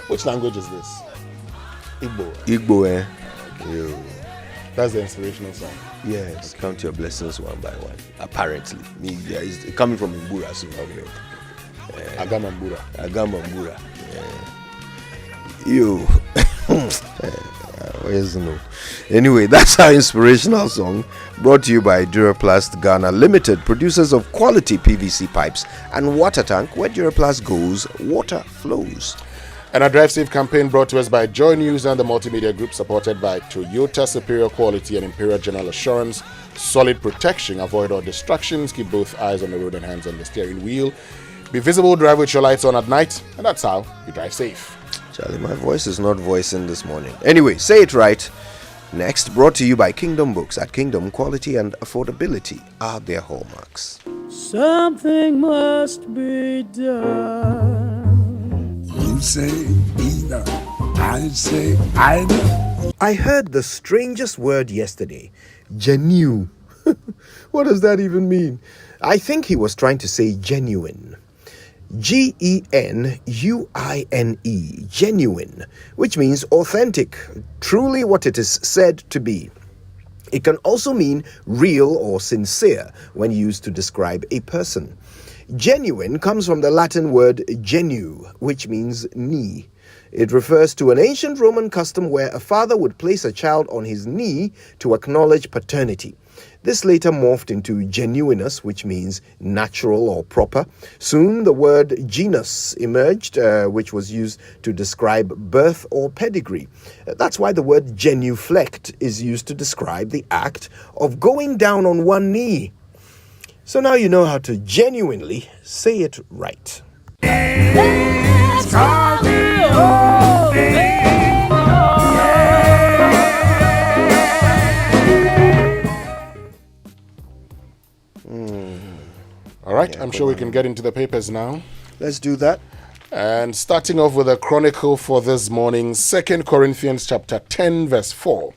Which language is this? Igbo. Igbo, eh? Okay. That's the inspirational song. Yes. Count your blessings one by one. Apparently. It's coming from Mbura, so okay. Agamambura. Agamambura. You. Anyway, that's our inspirational song, brought to you by Duraplast Ghana Limited, producers of quality PVC pipes and water tank. Where Duraplast goes, water flows. And our Drive Safe campaign brought to us by Joy News and the Multimedia Group, supported by Toyota Superior Quality and Imperial General Assurance. Solid protection, avoid all distractions, keep both eyes on the road and hands on the steering wheel. Be visible, drive with your lights on at night, and that's how you drive safe. Charlie, my voice is not voicing this morning. Anyway, say it right. Next, brought to you by Kingdom Books. At Kingdom, quality and affordability are their hallmarks. Something must be done. You say either, I say either. I heard the strangest word yesterday. Genuine. What does that even mean? I think he was trying to say genuine. Genuine, genuine, which means authentic, truly what it is said to be. It can also mean real or sincere when used to describe a person. Genuine comes from the Latin word genu, which means knee. It refers to an ancient Roman custom where a father would place a child on his knee to acknowledge paternity. This later morphed into genuineness, which means natural or proper. Soon the word genus emerged, which was used to describe birth or pedigree. That's why the word genuflect is used to describe the act of going down on one knee. So now you know how to genuinely say it right. Let's call the whole thing All right, I'm sure we can get into the papers now. Let's do that. And starting off with a chronicle for this morning, 2 Corinthians chapter 10, verse 4.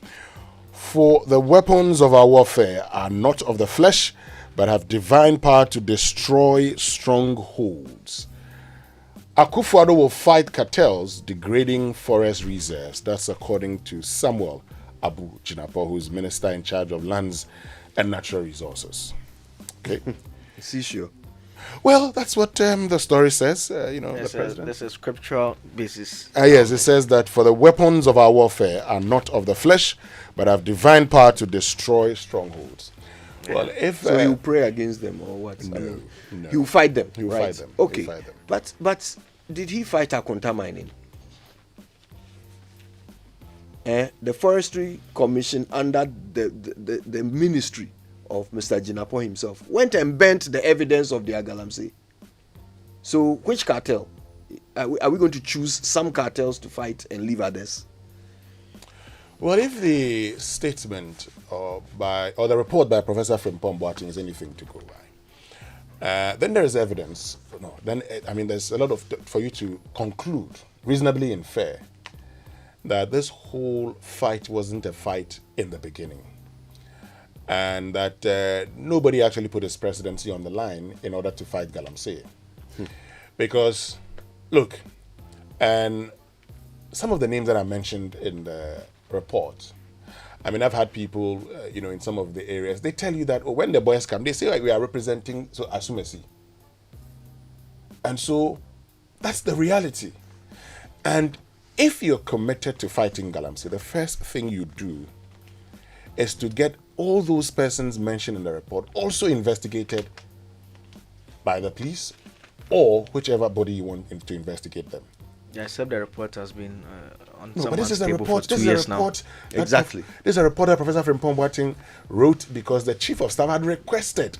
For the weapons of our warfare are not of the flesh, but have divine power to destroy strongholds. Akufo-Addo will fight cartels degrading forest reserves. That's according to Samuel Abu Jinapo, who's minister in charge of lands and natural resources. Okay. Is he sure? Well, that's what the story says. The president. There's a scriptural basis. Yes, it says that for the weapons of our warfare are not of the flesh, but have divine power to destroy strongholds. Well, if so he'll pray against them or what? No. He'll fight them. He'll right? fight them. Okay. He'll fight them. But did he fight Akonta mining? The Forestry Commission under the ministry of Mr. Jinapo himself went and bent the evidence of the Agalamsey. So which cartel? Are we going to choose some cartels to fight and leave others? Well, if the statement or the report by Professor Frimpong Boateng is anything to go by, then there is evidence. There's a lot of for you to conclude reasonably and fair that this whole fight wasn't a fight in the beginning, and that nobody actually put his presidency on the line in order to fight Galamsey. Because, look, and some of the names that are mentioned in the report, I've had people, in some of the areas, they tell you that when the boys come, they say like we are representing Asumesi. And so that's the reality. And if you're committed to fighting Galamsey, the first thing you do is to get all those persons mentioned in the report also investigated by the police or whichever body you want to investigate them. Yeah, except the report has been on No, but someone's this is a table report. for 2 This is a years now. report. Exactly. This is a report that Professor Frimpong Boateng wrote because the chief of staff had requested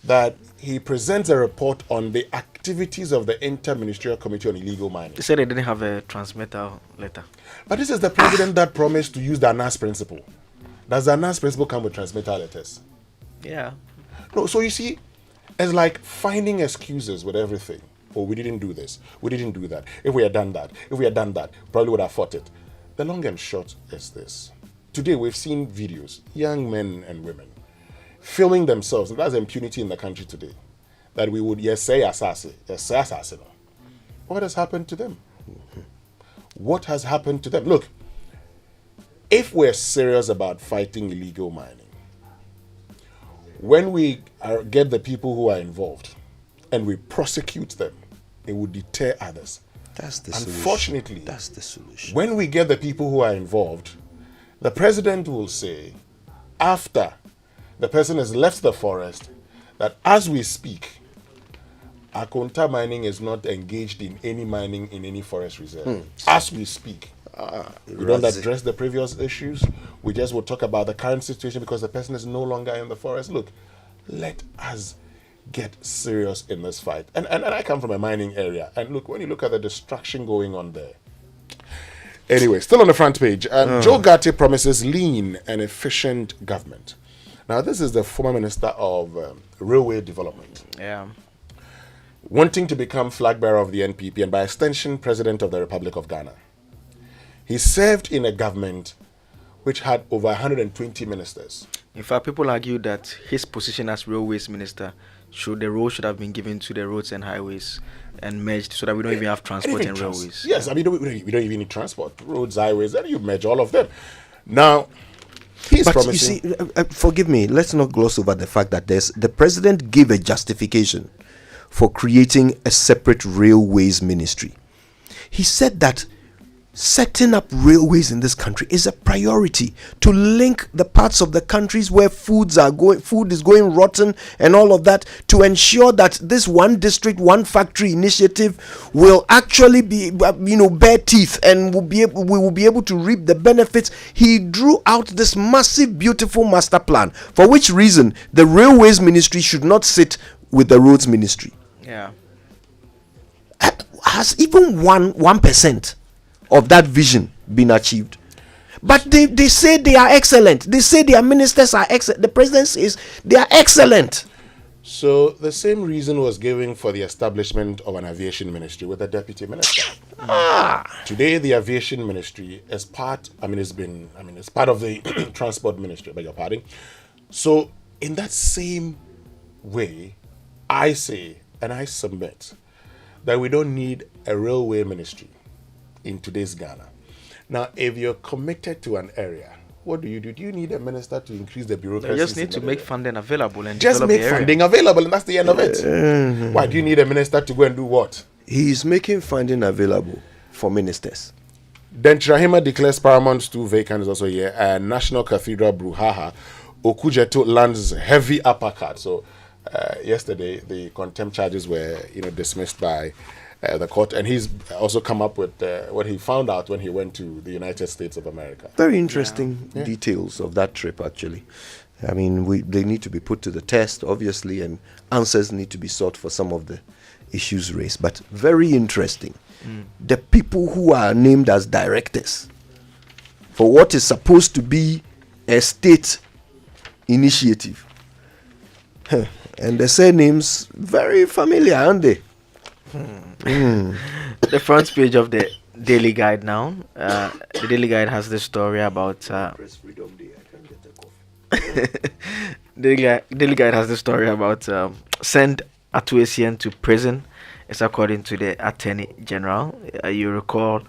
that he presents a report on the activities of the Inter-Ministerial Committee on Illegal Mining. They said they didn't have a transmitter letter. But this is the president that promised to use the ANAS principle. Does the ANAS principle come with transmitter letters? Yeah. No, so you see, it's like finding excuses with everything. Oh, we didn't do this. We didn't do that. If we had done that, probably would have fought it. The long and short is this. Today we've seen videos, young men and women, filming themselves, and that's impunity in the country today. That we would, say assassin. What has happened to them? what has happened to them. Look, if we're serious about fighting illegal mining, when we get the people who are involved and we prosecute them, it will deter others. That's the Unfortunately, solution. That's the solution. when we get the people who are involved, the president will say, after the person has left the forest, that as we speak, Akonta mining is not engaged in any mining in any forest reserve. As we speak. We don't address the previous issues. We just will talk about the current situation because the person is no longer in the forest. Look, let us get serious in this fight. And I come from a mining area. And look, when you look at the destruction going on there. Anyway, still on the front page. Joe Gatti promises lean and efficient government. Now, this is the former Minister of Railway Development. Yeah. Wanting to become flag bearer of the NPP and by extension, President of the Republic of Ghana. He served in a government which had over 120 ministers. In fact, people argue that his position as railways minister the role should have been given to the roads and highways and merged so that we don't even have transport and railways. Yes, I mean, we don't even need transport. Roads, highways, then you merge all of them. Now, he's But promising... you see, forgive me, let's not gloss over the fact that the president gave a justification for creating a separate railways ministry. He said that setting up railways in this country is a priority to link the parts of the countries where food is going rotten and all of that, to ensure that this one district, one factory initiative will actually be, bear teeth, and we will be able to reap the benefits. He drew out this massive, beautiful master plan, for which reason the railways ministry should not sit with the roads ministry. Yeah. Has even 1% of that vision been achieved? But they say they are excellent. They say their ministers are excellent. The president says they are excellent. So the same reason was given for the establishment of an aviation ministry with a deputy minister. Today, the aviation ministry is part of the transport ministry, beg your pardon. So in that same way, I say and I submit that we don't need a railway ministry in today's Ghana. Now, if you're committed to an area, what do? Do you need a minister to increase the bureaucracy? You just need to make funding available and just develop make the area. funding available, and that's the end of it. Why do you need a minister to go and do what? He is making funding available for ministers. Then Trahima declares Paramount's 2 vacancies also here, and National Cathedral Bruhaha Okujeto lands heavy uppercut. So yesterday the contempt charges were dismissed by the court, and he's also come up with what he found out when he went to the United States of America. Very interesting details of that trip, actually. I mean, they need to be put to the test, obviously, and answers need to be sought for some of the issues raised. But very interesting. The people who are named as directors for what is supposed to be a state initiative. And the surnames, very familiar, aren't they? The front page of the Daily Guide now. The Daily Guide has this story about. Press Freedom Day. I can't get a coffee. Daily Guide has this story about send Atuesian to prison. It's according to the Attorney General. You recall,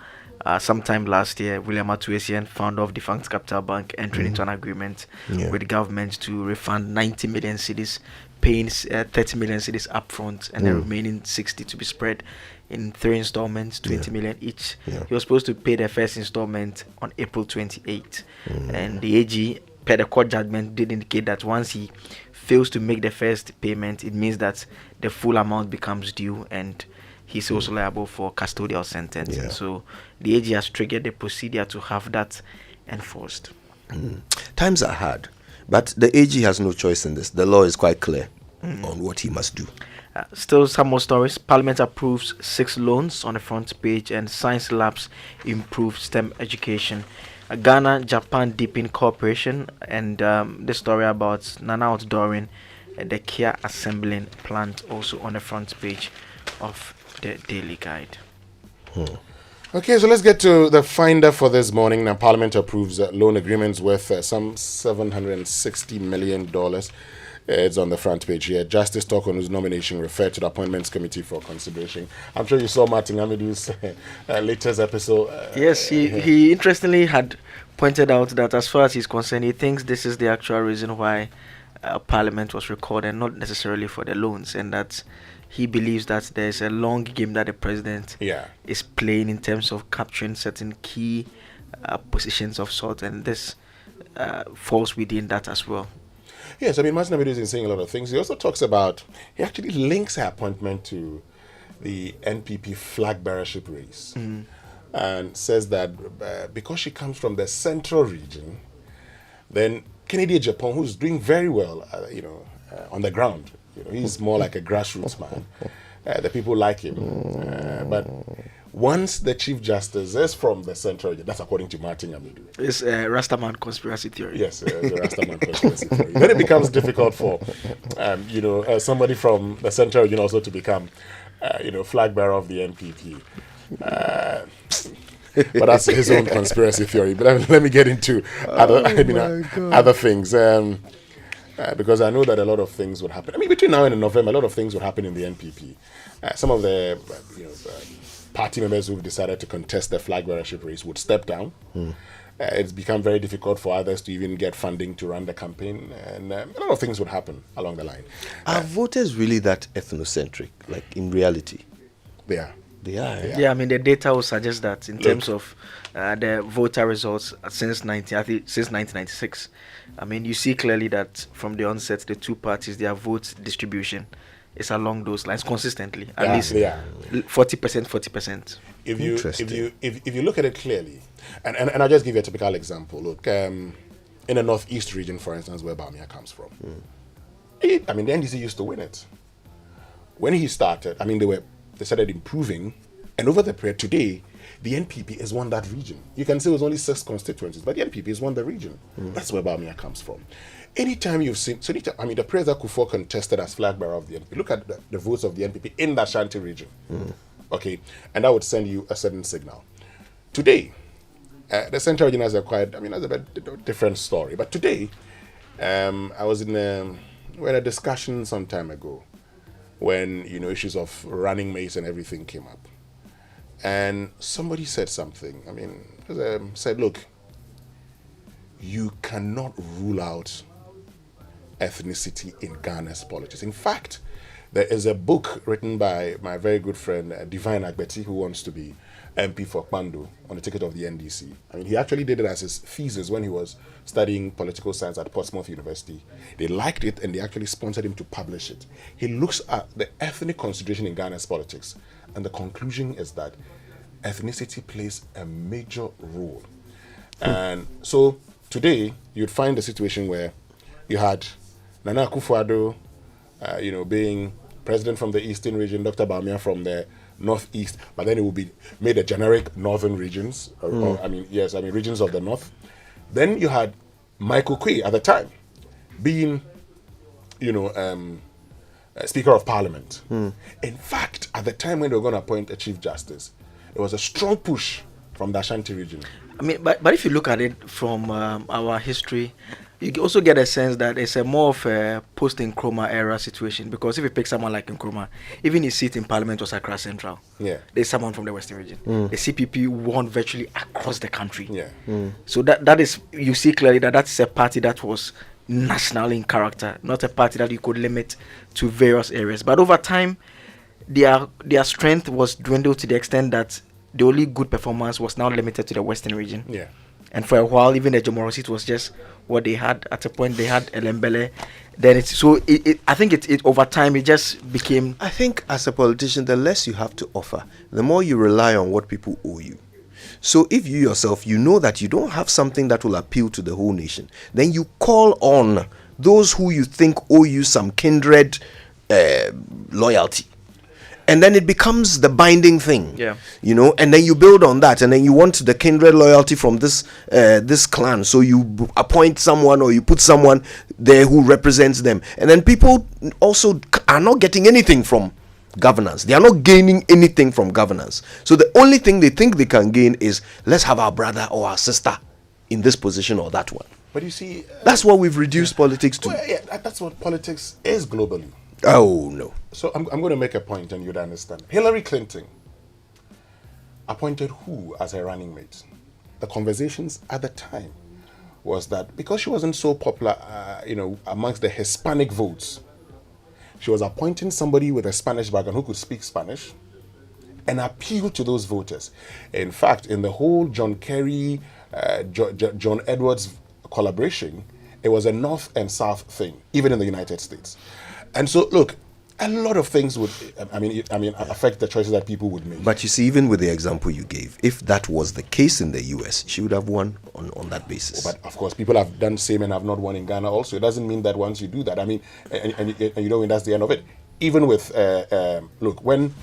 sometime last year, William Atuesian, founder of Defunct Capital Bank, entered into an agreement with the government to refund 90 million cedis, paying 30 million cedis upfront, and the remaining 60 to be spread in 3 installments, 20 million each. He was supposed to pay the first installment on April 28, and the AG, per the court judgment, did indicate that once he fails to make the first payment, it means that the full amount becomes due, and he's also liable for custodial sentencing. So the AG has triggered the procedure to have that enforced. Times are hard, but the AG has no choice in this. The law is quite clear on what he must do. Still some more stories. Parliament approves 6 loans on the front page, and science labs improve STEM education. Ghana Japan deepen cooperation, and the story about Nana outdooring the Kia assembling plant also on the front page of the Daily Guide. Okay, so let's get to the finder for this morning. Now, Parliament approves loan agreements worth some $760 million. It's on the front page here. Justice Tokon, whose nomination referred to the Appointments Committee for consideration. I'm sure you saw Martin Amidu's latest episode. Yes, he interestingly had pointed out that as far as he's concerned, he thinks this is the actual reason why Parliament was recalled and not necessarily for the loans, and that he believes that there's a long game that the president is playing in terms of capturing certain key positions of sort, and this falls within that as well. Yes, I mean, Martin Amidu is saying a lot of things. He also talks about, he actually links her appointment to the NPP flag bearership race, and says that because she comes from the central region, then Kennedy Japan, who's doing very well, on the ground, he's more like a grassroots man. The people like him. But once the Chief Justice is from the central region, that's according to Martin Amidu. It's a Rastaman conspiracy theory. Yes, it's a Rastaman conspiracy theory. Then it becomes difficult for, somebody from the central region also to become, flag bearer of the NPP. But that's his own conspiracy theory. But let me get into other things. Because I know that a lot of things would happen. I mean, between now and November, a lot of things would happen in the NPP. Some of the party members who've decided to contest the flag bearership race would step down. It's become very difficult for others to even get funding to run the campaign, and a lot of things would happen along the line. Are voters really that ethnocentric, like in reality? They are. They are. Yeah, I mean, the data will suggest that in terms of the voter results since 1996. I mean, you see clearly that from the onset, the two parties, their vote distribution is along those lines consistently, at least 40%, 40%. If you look at it clearly, and I'll just give you a typical example. Look, in the northeast region, for instance, where Bamia comes from, the NDC used to win it. When he started, they started improving, and over the period today, the NPP has won that region. You can say it was only 6 constituencies, but the NPP has won the region. That's where Bamia comes from. Anytime you've seen, the President Kufuor contested as flag bearer of the NPP. Look at the votes of the NPP in the Ashanti region. Okay, and that would send you a certain signal. Today, the Central region has acquired, that's a bit different story. But today, I was in a discussion some time ago when, issues of running mates and everything came up. And somebody said something. Said, look, you cannot rule out ethnicity in Ghana's politics. In fact, there is a book written by my very good friend Divine Agbeti, who wants to be MP for Kpando on the ticket of the NDC. He actually did it as his thesis when he was studying political science at Portsmouth University. They liked it and they actually sponsored him to publish it. He looks at the ethnic consideration in Ghana's politics, and the conclusion is that ethnicity plays a major role. And so today, you'd find a situation where you had Nana Akufo-Addo, being president from the eastern region, Dr. Bamia from the northeast, but then it will be made a generic northern regions, regions of the north. Then you had Michael Quay at the time being, Speaker of Parliament. In fact, at the time when they were going to appoint a Chief Justice, there was a strong push from the Ashanti region. But if you look at it from our history, you also get a sense that it's a more of a post-Nkrumah era situation, because if you pick someone like Nkrumah, even his seat in Parliament was Accra Central. There's someone from the Western region. The CPP won virtually across the country. So that is, you see clearly that that's a party that was national in character, not a party that you could limit to various areas. But over time, their strength was dwindled to the extent that the only good performance was now limited to the Western region. And for a while, even the Jomoro seat was just what they had. At a point, they had Elembele. Then I think it over time, it just became... I think as a politician, the less you have to offer, the more you rely on what people owe you. So if you yourself, you know that you don't have something that will appeal to the whole nation, then you call on those who you think owe you some kindred loyalty. And then it becomes the binding thing, and then you build on that, and then you want the kindred loyalty from this clan. So you appoint someone, or you put someone there who represents them. And then people also are not getting anything from governance. They are not gaining anything from governance. So the only thing they think they can gain is, let's have our brother or our sister in this position or that one. But you see, That's what we've reduced politics to. well, yeah, that's what politics is globally. Oh, no. So I'm going to make a point and you'd understand. Hillary Clinton appointed who as her running mate? The conversations at the time was that because she wasn't so popular, amongst the Hispanic votes, she was appointing somebody with a Spanish background who could speak Spanish and appeal to those voters. In fact, in the whole John Kerry, John Edwards collaboration, it was a North and South thing, even in the United States. And so, look, a lot of things would, affect the choices that people would make. But you see, even with the example you gave, if that was the case in the US, she would have won on that basis. But of course, people have done same and have not won in Ghana also. It doesn't mean that once you do that, and you don't win, that's the end of it. Even with, look, when,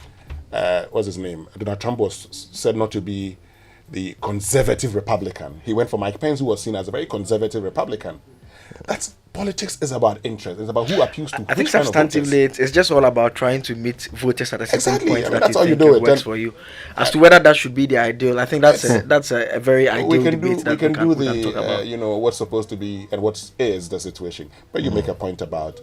what's his name? Donald Trump was said not to be the conservative Republican. He went for Mike Pence, who was seen as a very conservative Republican. That's politics is about interest. It's about who appeals to. I think substantively, it's just all about trying to meet voters at a certain Exactly. point I mean, that that's how you think do it. works for you. As to whether that should be the ideal, I think that's a very ideal we can debate do, that we can do talk about. what's supposed to be and what is the situation. But you make a point about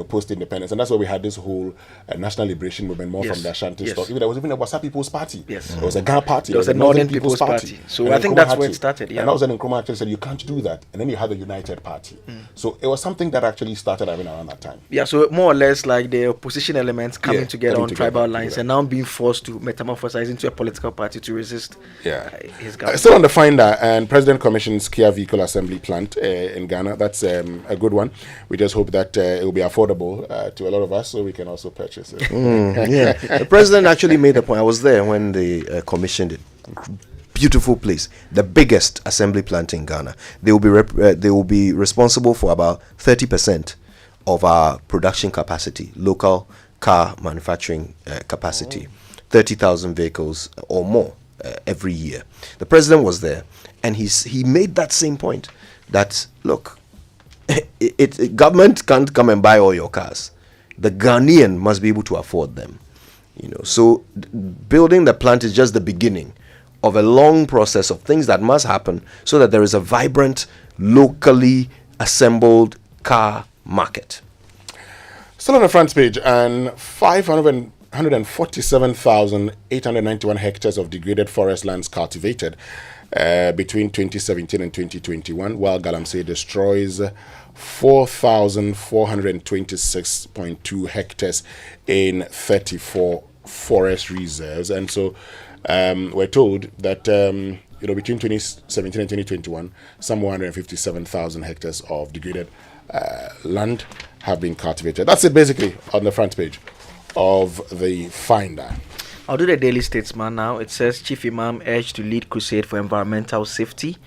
post-independence, and that's why we had this whole national liberation movement more Yes. from the Ashanti Yes. stock. Even there was even a Wasa People's Party. Yes. There was a Ghana party. There was a Northern People's Party. So And I then think Nkrumah that's had where to. it started, yeah. And that was when Nkrumah actually said you can't do that, and then you had the United Party. So it was something that actually started around that time. Yeah, so more or less like the opposition elements coming Yeah, together coming on together, tribal lines and now being forced to metamorphosize into a political party to resist his government. Still on the Finder, and President commissions Kia Vehicle Assembly Plant in Ghana. That's a good one. We just hope that it will be affordable to a lot of us, so we can also purchase it. Yeah, the president actually made a point. I was there when they commissioned it. Beautiful place, the biggest assembly plant in Ghana. They will be responsible for about 30% of our production capacity, local car manufacturing capacity, 30,000 vehicles or more every year. The president was there, and he made that same point that look, government can't come and buy all your cars. The Ghanaian must be able to afford them. So building the plant is just the beginning of a long process of things that must happen so that there is a vibrant, locally assembled car market. Still on the front page, and 147,891 hectares of degraded forest lands cultivated between 2017 and 2021, while Galamsey destroys 4,426.2 hectares in 34 forest reserves. And so we're told that between 2017 and 2021, some 157,000 hectares of degraded land have been cultivated. That's it basically on the front page of the Finder. I'll do the Daily Statesman now. It says Chief Imam urged to lead crusade for environmental safety,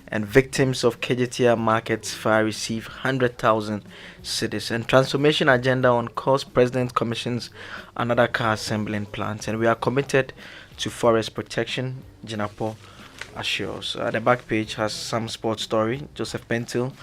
and victims of Kejetia Markets fire receive 100,000 cedis. And transformation agenda on course, President commissions another car assembling plant, and we are committed to forest protection, Jinapo assures. The back page has some sports story. Joseph Pentil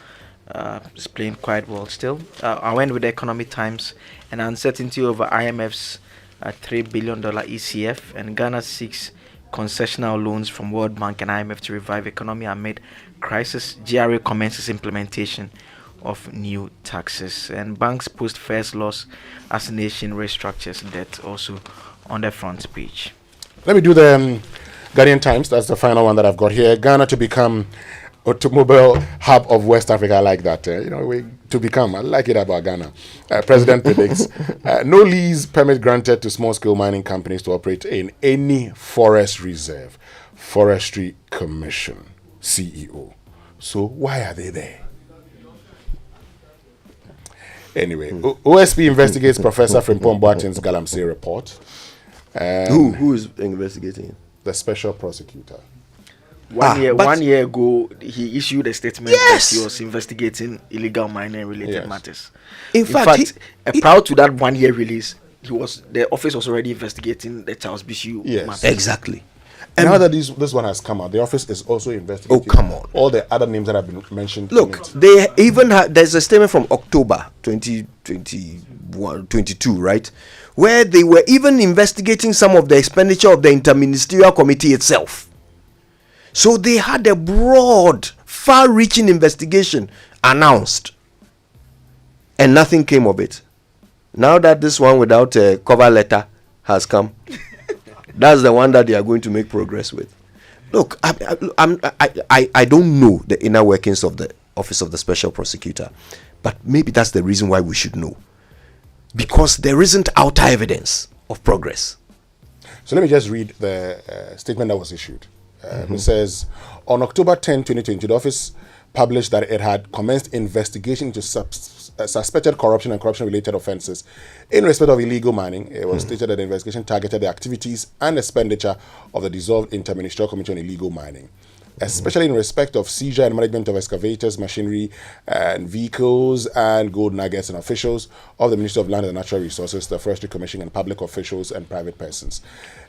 is playing quite well still. I went with the Economic Times, and uncertainty over IMF's $3 billion ECF, and Ghana seeks concessional loans from World Bank and IMF to revive economy amid crisis. GRA commences implementation of new taxes, and banks post first loss as nation restructures debt, also on the front page. Let me do the Ghanaian Times. That's the final one that I've got here. Ghana to become automobile hub of West Africa. I like that. To become. I like it about Ghana. President predicts no lease permit granted to small-scale mining companies to operate in any forest reserve. Forestry Commission CEO. So why are they there? Anyway, OSP investigates Professor Frimpong Boateng's Galamsey report. Who is investigating? The special prosecutor. One year ago, he issued a statement Yes! that he was investigating illegal mining related Yes. matters. In fact, prior to that 1 year release, the office was already investigating the Charles Bishu Yes. matters. exactly. And now that this one has come out, the office is also investigating. Oh, come on. All the other names that have been mentioned. in Look, it. they even there's a statement from October 2021, 22, right? Where they were even investigating some of the expenditure of the Interministerial Committee itself. So they had a broad far-reaching investigation announced, and nothing came of it. Now that this one without a cover letter has come, that's the one that they are going to make progress with. Look, I don't know the inner workings of the Office of the Special Prosecutor, but maybe that's the reason why we should know. Because there isn't outer evidence of progress. So let me just read the statement that was issued. It says, on October 10, 2020, the office published that it had commenced investigation into suspected corruption and corruption-related offences in respect of illegal mining. It was stated that the investigation targeted the activities and expenditure of the dissolved Interministerial Committee on Illegal Mining, especially in respect of seizure and management of excavators, machinery, and vehicles, and gold nuggets and officials of the Ministry of Land and Natural Resources, the Forestry Commission, and public officials and private persons.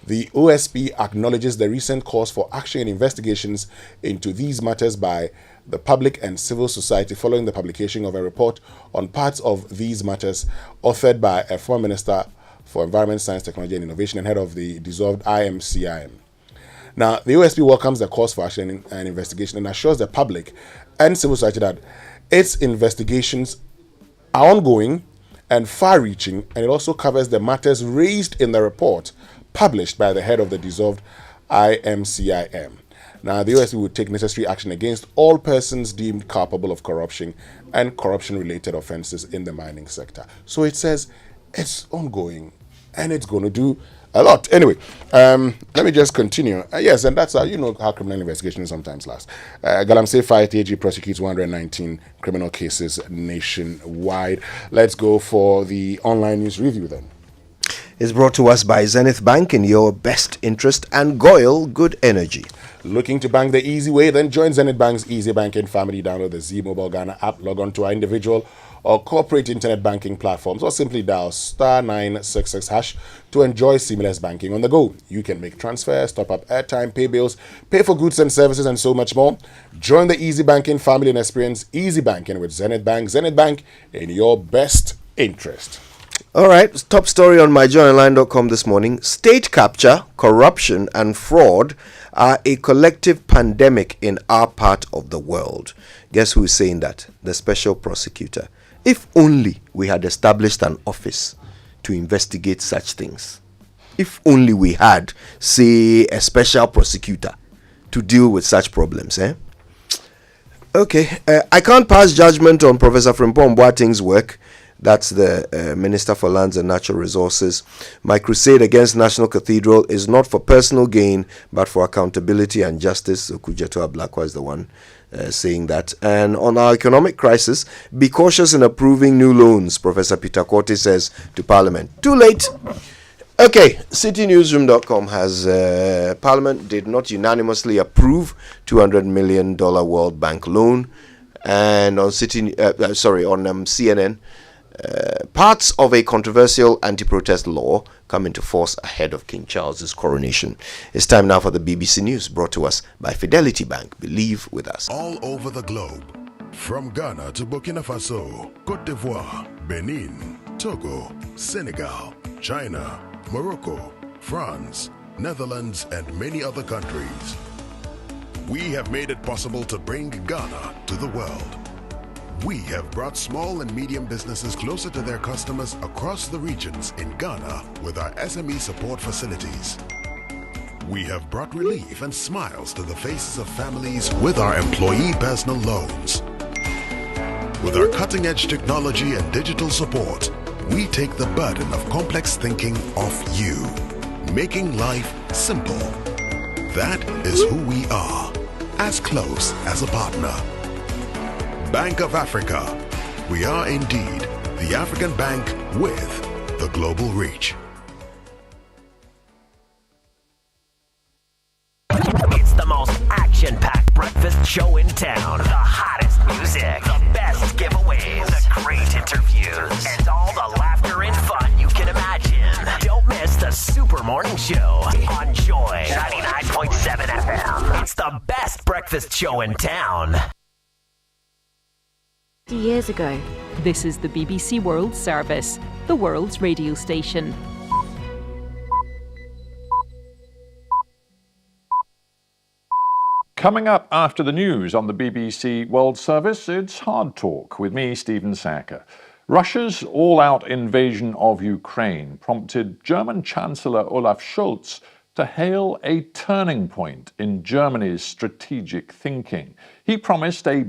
The OSP acknowledges the recent calls for action and investigations into these matters by the public and civil society following the publication of a report on parts of these matters authored by a former Minister for Environment, Science, Technology and Innovation and head of the dissolved IMCIM. Now, the OSP welcomes the calls for action and investigation and assures the public and civil society that its investigations are ongoing and far-reaching, and it also covers the matters raised in the report published by the head of the dissolved IMCIM. Now, the OSP will take necessary action against all persons deemed culpable of corruption and corruption-related offences in the mining sector. So it says it's ongoing and it's going to do a lot. Anyway, let me just continue. Yes, and that's how you know how criminal investigations sometimes last. Galamsey Fight AG prosecutes 119 criminal cases nationwide. Let's go for the online news review then. It's brought to us by Zenith Bank in your best interest and Goyle Good Energy. Looking to bank the easy way? Then join Zenith Bank's Easy Banking family. Download the Z Mobile Ghana app, log on to our individual or corporate internet banking platforms, or simply dial *966# to enjoy seamless banking on the go. You can make transfers, top up airtime, pay bills, pay for goods and services, and so much more. Join the Easy Banking family and experience easy banking with Zenith Bank. Zenith Bank in your best interest. All right, top story on myjournalline.com this morning. State capture, corruption, and fraud are a collective pandemic in our part of the world. Guess who's saying that? The special prosecutor. If only we had established an office to investigate such things. If only we had, say, a special prosecutor to deal with such problems, eh? Okay, I can't pass judgment on Professor Frimpong Boateng's work. That's the Minister for Lands and Natural Resources. My crusade against National Cathedral is not for personal gain, but for accountability and justice. Kujeto Ablakwa is the one saying that. And on our economic crisis, be cautious in approving new loans, Professor Peter Korte says to Parliament. Too late. Okay, citynewsroom.com has Parliament did not unanimously approve $200 million World Bank loan. And on CNN, parts of a controversial anti-protest law come into force ahead of King Charles's coronation. It's time now for the BBC News, brought to us by Fidelity Bank. Believe with us. All over the globe, from Ghana to Burkina Faso, Côte d'Ivoire, Benin, Togo, Senegal, China, Morocco, France, Netherlands, and many other countries. We have made it possible to bring Ghana to the world. We have brought small and medium businesses closer to their customers across the regions in Ghana with our SME support facilities. We have brought relief and smiles to the faces of families with our employee personal loans. With our cutting-edge technology and digital support, we take the burden of complex thinking off you, making life simple. That is who we are, as close as a partner. Bank of Africa. We are indeed the African bank with the global reach. It's the most action-packed breakfast show in town. The hottest music, the best giveaways, the great interviews, and all the laughter and fun you can imagine. Don't miss the Super Morning Show on Joy 99.7 FM. It's the best breakfast show in town. Years ago. This is the BBC World Service, the world's radio station. Coming up after the news on the BBC World Service, it's Hard Talk with me, Stephen Sacker. Russia's all-out invasion of Ukraine prompted German Chancellor Olaf Scholz to hail a turning point in Germany's strategic thinking. He promised a